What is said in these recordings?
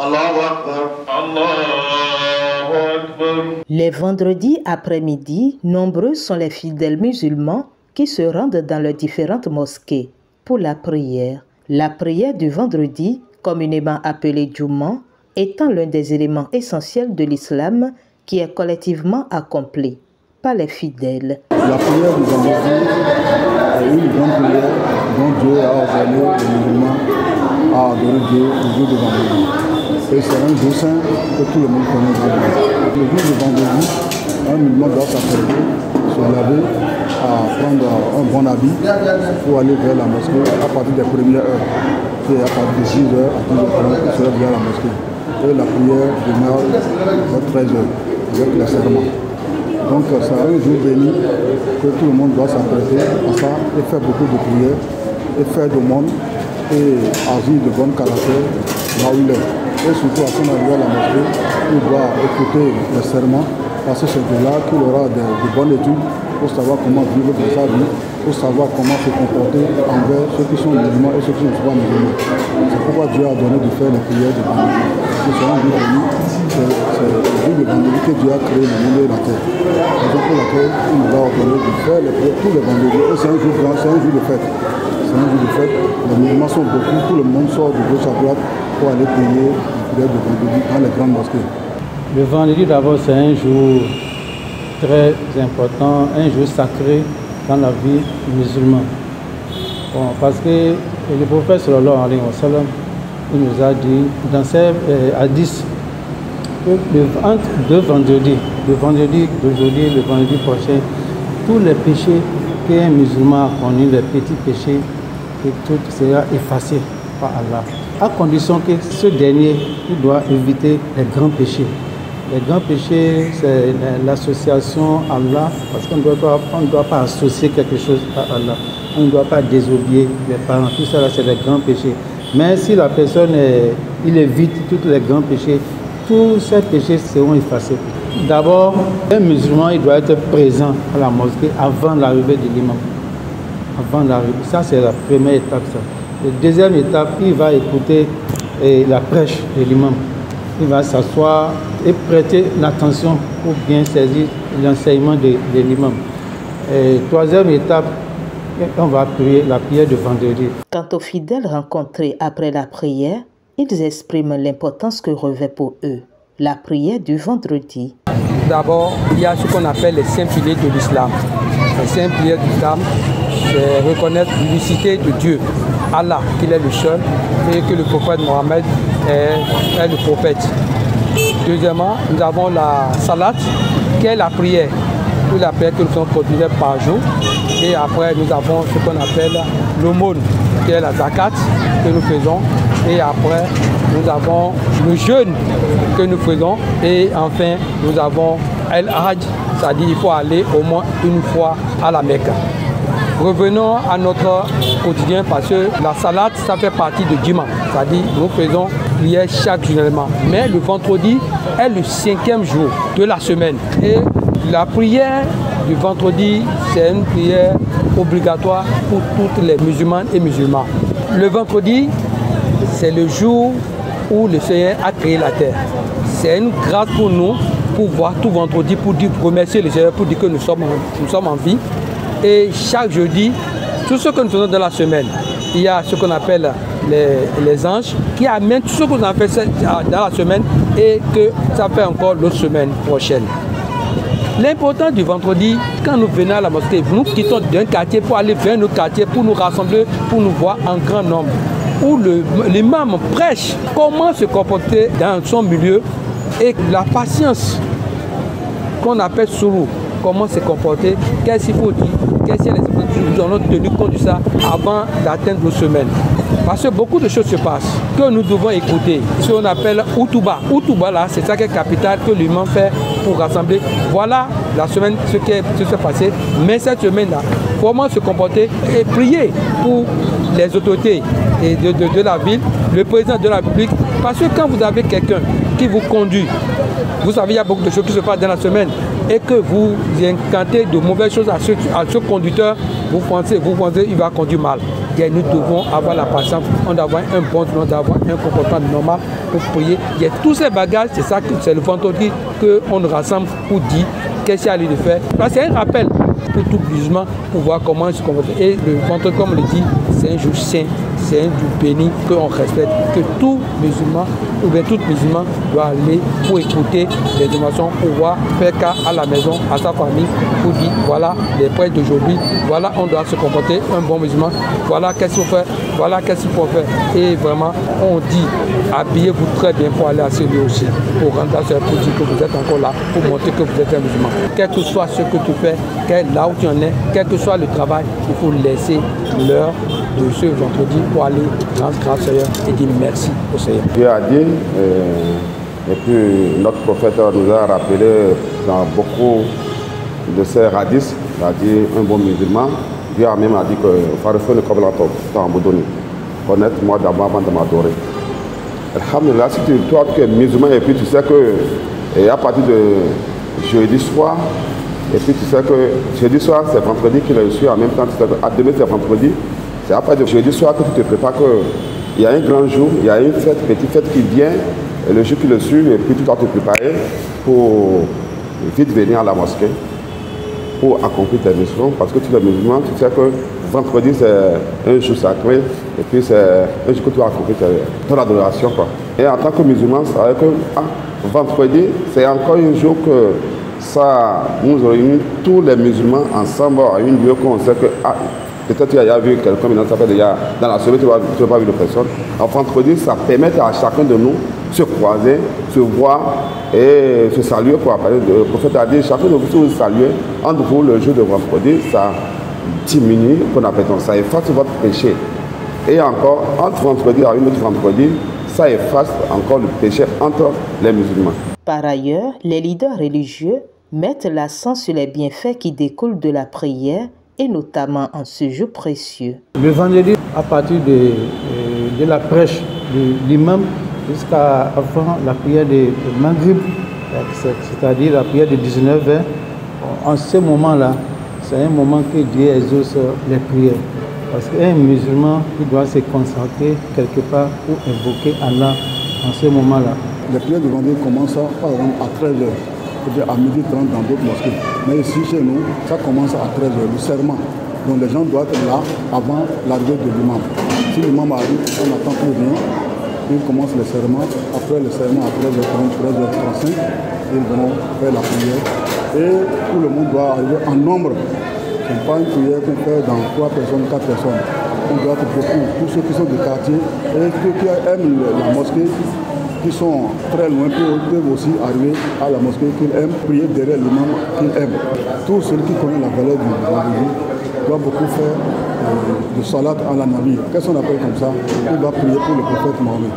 Allahu Akbar. Allahu Akbar. Les vendredis après-midi, nombreux sont les fidèles musulmans qui se rendent dans leurs différentes mosquées pour la prière. La prière du vendredi, communément appelée Juma, étant l'un des éléments essentiels de l'islam qui est collectivement accompli par les fidèles. La prière du vendredi est une grande prière dont Dieu a ordonné les musulmans à adorer Dieu le jour du vendredi. Et c'est un jour saint que tout le monde connaît bien. Le jour du vendredi, un musulman doit s'apprêter, se laver, à prendre un bon habit pour aller vers la mosquée à partir des premières heures. C'est à partir de 6 heures à 10h30 il se lève vers la mosquée. Et la prière demeure à 13 heures avec les serments. Donc c'est un jour béni que tout le monde doit s'apprêter à ça et faire beaucoup de prières et faire de monde et agir de bon caractère là où il est. Et surtout à son arrivée à la mosquée, il doit écouter les serments parce que c'est de là qu'il aura de bonnes études pour savoir comment vivre dans sa vie, pour savoir comment se comporter envers ceux qui sont musulmans et ceux qui ne sont pas musulmans. C'est pourquoi Dieu a donné de faire les prières de vendredi. C'est un jour béni, c'est le jour de vendredi que Dieu a créé le monde et la terre. C'est pour laquelle il nous a ordonné de faire les prières tous les vendredis. Et c'est un jour grand, c'est un jour de fête. C'est un jour de fête. Les musulmans sont beaucoup, tout le monde sort de gauche à droite pour aller prier les prières de vendredi dans les grandes mosquées. Le vendredi d'abord c'est un jour très important, un jour sacré dans la vie musulmane. Bon, parce que le prophète sallallahu alayhi wa sallam, il nous a dit dans ses hadiths que entre deux vendredis, le vendredi d'aujourd'hui et le vendredi prochain, tous les péchés qu'un musulman a connus, les petits péchés, que tout sera effacé par Allah. À condition que ce dernier, il doit éviter les grands péchés. Les grands péchés, c'est l'association à Allah, parce qu'on ne doit pas associer quelque chose à Allah. On ne doit pas désobéir les parents. Tout ça, c'est les grands péchés. Mais si la personne il évite tous les grands péchés, tous ces péchés seront effacés. D'abord, un musulman, il doit être présent à la mosquée avant l'arrivée de l'imam. Avant l'arrivée. Ça, c'est la première étape. Ça. La deuxième étape, il va écouter la prêche de l'imam. Il va s'asseoir et prêter l'attention pour bien saisir l'enseignement de l'imam. Troisième étape, on va prier la prière de vendredi. Quant aux fidèles rencontrés après la prière, ils expriment l'importance que revêt pour eux la prière du vendredi. D'abord, il y a ce qu'on appelle les 5 piliers de l'islam. Les 5 piliers de l'islam, c'est reconnaître l'unicité de Dieu, Allah, qu'il est le seul, et que le prophète Mohammed est le prophète. Deuxièmement, nous avons la salat, qui est la prière. Toute la prière que nous faisons continuer par jour. Et après, nous avons ce qu'on appelle l'aumône, qui est la zakat que nous faisons. Et après, nous avons le jeûne que nous faisons. Et enfin, nous avons El Hajj, c'est-à-dire qu'il faut aller au moins une fois à la Mecque. Revenons à notre quotidien parce que la salade, ça fait partie de Juma. C'est-à-dire nous faisons prière chaque journellement. Mais le vendredi est le 5e jour de la semaine. Et la prière du vendredi, c'est une prière obligatoire pour toutes les musulmanes et musulmans. Le vendredi, c'est le jour où le Seigneur a créé la terre. C'est une grâce pour nous, pour voir tout vendredi, pour dire, remercier le Seigneur, pour dire que nous sommes en vie. Et chaque jeudi, tout ce que nous faisons dans la semaine, il y a ce qu'on appelle les anges qui amènent tout ce que nous avons fait dans la semaine et que ça fait encore l'autre semaine prochaine. L'important du vendredi, quand nous venons à la mosquée, nous quittons d'un quartier pour aller vers nos quartiers, pour nous rassembler, pour nous voir en grand nombre. Où l'imam prêche comment se comporter dans son milieu et la patience qu'on appelle sourou, comment se comporter, qu'est-ce qu'il faut dire, qu'est-ce qu'il y a nous allons tenir compte de ça avant d'atteindre nos semaines. Parce que beaucoup de choses se passent que nous devons écouter. Ce qu'on appelle Outouba. Outouba, là, c'est ça qui est capital que l'imam fait pour rassembler. Voilà la semaine, ce qui s'est passé. Mais cette semaine-là, comment se comporter et prier pour les autorités et de la ville, le président de la République. Parce que quand vous avez quelqu'un qui vous conduit, vous savez, il y a beaucoup de choses qui se passent dans la semaine. et que vous incantez de mauvaises choses à ce conducteur, vous pensez qu'il va conduire mal. Et nous devons avoir la patience, on doit avoir un bon, on doit avoir un comportement normal pour prier. Il y a tous ces bagages, c'est ça que c'est le vendredi qu'on nous rassemble pour dire qu'est-ce qu'il y a à lui de faire. C'est un rappel pour tout musulman pour voir comment il se comporte. Et le vendredi, comme on le dit, c'est un jour saint, c'est un jour béni qu'on respecte, que tout musulman ou bien tout musulman doit aller pour écouter les informations, pour voir, faire cas à la maison, à sa famille, pour dire voilà les prêtres d'aujourd'hui, voilà on doit se comporter un bon musulman, voilà qu'est-ce qu'il faut faire, voilà qu'est-ce qu'il faut faire. Et vraiment, on dit habillez-vous très bien pour aller à ce lieu aussi, pour rendre à ce pour dire que vous êtes encore là, pour montrer que vous êtes un musulman. Quel que soit ce que tu fais, là où tu en es, quel que soit le travail, il faut laisser l'heure de ce vendredi pour aller rendre grâce au Seigneur et dire merci au Seigneur. Dieu a dit, et puis notre prophète nous a rappelé dans beaucoup de ces hadiths, c'est-à-dire un bon musulman, Dieu a même dit que Farifou ne comme t'as abandonné. Connaître-moi d'abord avant de m'adorer. Alhamdulillah, si toi tu es musulman et puis tu sais que à partir de jeudi soir, et puis tu sais que jeudi soir c'est vendredi qu'il est reçu en même temps, tu sais que à demain c'est vendredi, c'est à partir de jeudi soir que tu te prépares qu'il y a un grand jour, il y a une fête, petite fête qui vient, et le jour qui le suit, et puis tu dois te préparer pour vite venir à la mosquée pour accomplir tes missions, parce que tu es musulman, tu sais que vendredi c'est un jour sacré, et puis c'est un jour que tu dois accomplir ton adoration, quoi. Et en tant que musulman, ça veut dire que vendredi, c'est encore un jour que ça nous réunit tous les musulmans ensemble à un lieu qu'on sait que peut-être tu as vu quelqu'un, maintenant ça fait déjà dans la semaine, tu n'as pas vu de personne. En vendredi, ça permet à chacun de nous de se croiser, se voir et se saluer. Quoi. Le prophète a dit, chacun de vous se saluer entre vous le jour de vendredi, ça diminue, qu'on appelle ça efface votre péché. Et encore, entre vendredi et une autre vendredi, ça efface encore le péché entre les musulmans. Par ailleurs, les leaders religieux mettent l'accent sur les bienfaits qui découlent de la prière et notamment en ce jour précieux. Le vendredi, à partir de la prêche de l'imam jusqu'à avant la prière de Maghrib, c'est-à-dire la prière de 19h, en ce moment-là, c'est un moment que Dieu exauce les prières. Parce qu'un musulman il doit se concentrer quelque part pour invoquer Allah en ce moment-là. Les prières de vendredi commencent par exemple à 13h, c'est-à-dire à 12h30 dans d'autres mosquées. Mais ici chez nous, ça commence à 13h, le serment. Donc les gens doivent être là avant l'arrivée de l'imam. Si l'imam arrive, on attend qu'il vienne, il commence le serment. Après le serment, à 13h30, 13h35, ils vont faire la prière. Et tout le monde doit arriver en nombre. Ce n'est pas une prière qu'on fait dans 3 personnes, 4 personnes. On doit être beaucoup, tous ceux qui sont du quartier et ceux qui aiment la mosquée, qui sont très loin, peuvent aussi arriver à la mosquée qu'ils aiment, prier derrière l'imam qu'ils aiment. Tous ceux qui connaissent la valeur du vendredi doivent beaucoup faire de salat à la Nabi. Qu'est-ce qu'on appelle comme ça? Il doit prier pour le prophète Mohammed.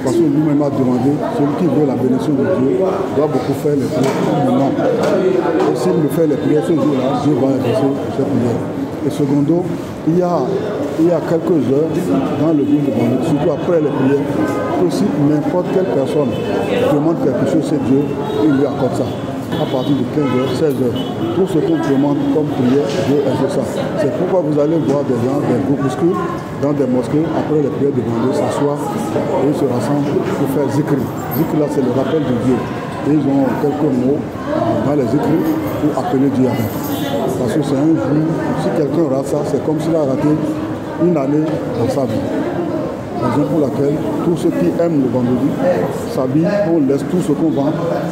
Parce que lui-même a demandé, celui qui veut la bénédiction de Dieu doit beaucoup faire les prières pour le nom. Et s'il me fait les prières ce jour-là, Dieu va exaucer ces prières. Et secondo, il y a quelques heures dans le jour de vendredi, surtout après les prières, que si n'importe quelle personne demande quelque chose chez Dieu, il lui accorde ça. À partir de 15h, 16h, tout ce qu'on demande comme prière, Dieu exauce ça. C'est pourquoi vous allez voir des gens, des groupuscules, dans des mosquées, après les prières de vendredi, s'assoient et ils se rassemblent pour faire zikri. Zikri là, c'est le rappel de Dieu. Et ils ont quelques mots dans les zikri pour appeler Dieu avec. Parce que c'est un jour, si quelqu'un rate ça, c'est comme s'il a raté une année dans sa vie. Raison pour laquelle tous ceux qui aiment le vendredi s'habillent, on laisse tout ce qu'on vend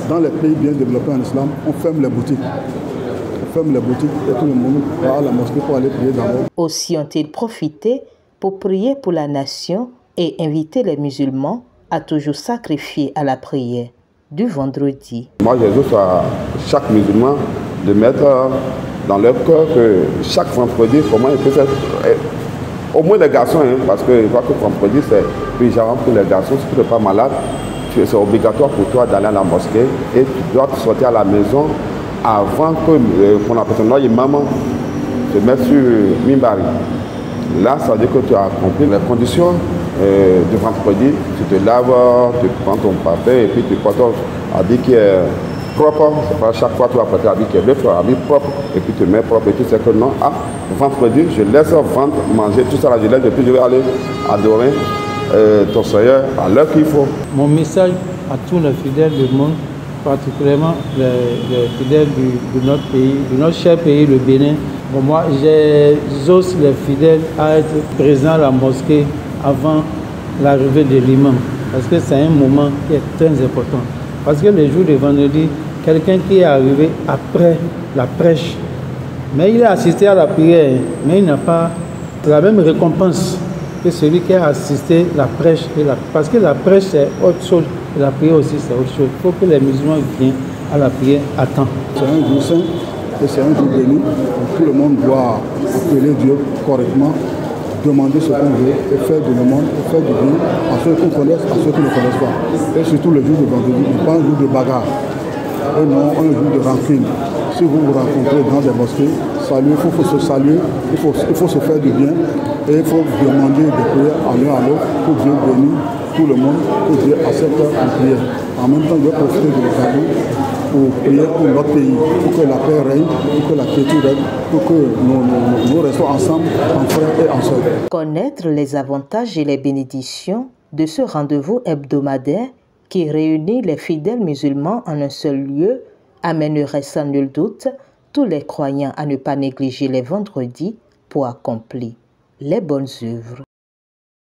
dans les pays bien développés en islam, on ferme les boutiques. On ferme les boutiques et tout le monde va à la mosquée pour aller prier d'abord. Aussi ont-ils profité pour prier pour la nation et inviter les musulmans à toujours sacrifier à la prière du vendredi. Moi, j'exhorte à chaque musulman de mettre dans leur cœur que chaque vendredi, comment il peut faire, au moins les garçons, hein, parce que je vois que vendredi, c'est pyjama pour les garçons. Si tu n'es pas malade, c'est obligatoire pour toi d'aller à la mosquée et tu dois sortir à la maison avant que qu'on appelle ton imam te mette sur Mimbari. Là, ça veut dire que tu as accompli les conditions du vendredi. Tu te laves, tu prends ton parfum et puis tu portes un habit qui est propre. C'est pas chaque fois tu vas porter habit qui est neuf, habit propre, et puis te mets propre, et tu sais que non, vendredi, je laisse vendre, manger, tout ça, je laisse, et puis je vais aller adorer ton Seigneur à l'heure qu'il faut. Mon message à tous les fidèles du monde, particulièrement les fidèles de notre pays, de notre cher pays, le Bénin. Bon, moi, j'ose les fidèles à être présents à la mosquée avant l'arrivée de l'imam. Parce que c'est un moment qui est très important. Parce que les jours de vendredi, quelqu'un qui est arrivé après la prêche, mais il a assisté à la prière, mais il n'a pas la même récompense que celui qui a assisté à la prêche. Parce que la prêche, c'est autre chose, et la prière aussi, c'est autre chose. Il faut que les musulmans viennent à la prière à temps. C'est un jour saint et c'est un jour béni où tout le monde doit appeler Dieu correctement, demander ce qu'on veut et faire du monde, et faire du bien à ceux qui connaissent, à ceux qui ne connaissent pas. Et surtout le jour de vendredi, n'est pas un jour de bagarre, et non un jour de rancune. Si vous vous rencontrez dans des mosquées, saluer, il faut se saluer, il faut se faire du bien et il faut demander des prières à l'un à l'autre pour Dieu bénisse tout le monde, pour Dieu accepte la prière. En même temps, il doit profiter de l'occasion pour prier pour notre pays, pour que la paix règne, pour que la quiétude règne, pour que nous restons ensemble en frères et en sœurs. Connaître les avantages et les bénédictions de ce rendez-vous hebdomadaire qui réunit les fidèles musulmans en un seul lieu amènerait sans nul doute tous les croyants à ne pas négliger les vendredis pour accomplir les bonnes œuvres.